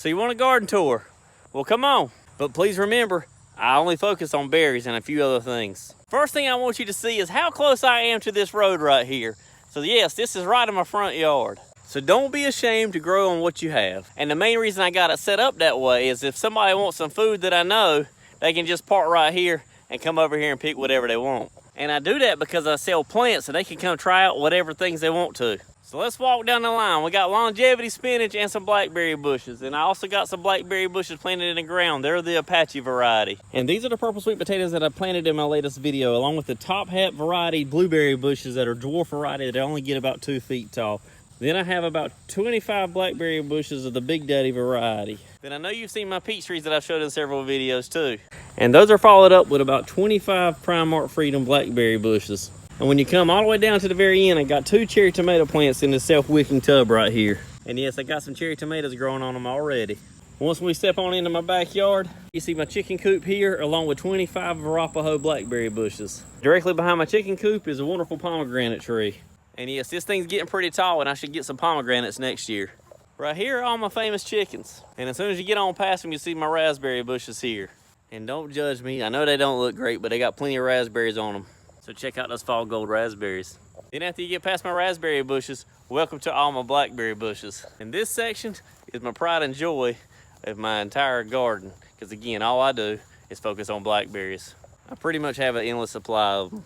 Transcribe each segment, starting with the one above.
So you want a garden tour? Well, come on. But please remember, I only focus on berries and a few other things. First thing I want you to see is how close I am to this road right here. So yes, this is right in my front yard. So don't be ashamed to grow on what you have. And the main reason I got it set up that way is if somebody wants some food that I know, they can just park right here and come over here and pick whatever they want. And I do that because I sell plants so they can come try out whatever things they want to. So let's walk down the line. We got longevity spinach and some blackberry bushes. And I also got some blackberry bushes planted in the ground. They're the Apache variety. And these are the purple sweet potatoes that I planted in my latest video, along with the top hat variety blueberry bushes that are dwarf variety that only get about 2 feet tall. Then I have about 25 blackberry bushes of the Big Daddy variety. Then I know you've seen my peach trees that I've showed in several videos too. And those are followed up with about 25 Primark Freedom blackberry bushes. And when you come all the way down to the very end, I got 2 cherry tomato plants in the self-wicking tub right here. And yes, I got some cherry tomatoes growing on them already. Once we step on into my backyard, you see my chicken coop here, along with 25 Arapaho blackberry bushes. Directly behind my chicken coop is a wonderful pomegranate tree. And yes, this thing's getting pretty tall and I should get some pomegranates next year. Right here are all my famous chickens. And as soon as you get on past them, you see my raspberry bushes here. And don't judge me, I know they don't look great, but they got plenty of raspberries on them. So check out those fall gold raspberries. Then after you get past my raspberry bushes, welcome to all my blackberry bushes. And this section is my pride and joy of my entire garden. Because again, all I do is focus on blackberries. I pretty much have an endless supply of them.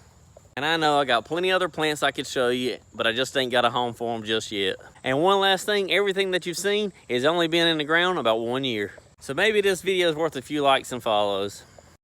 And I know I got plenty other plants I could show you, but I just ain't got a home for them just yet. And one last thing, everything that you've seen has only been in the ground about 1 year. So maybe this video is worth a few likes and follows.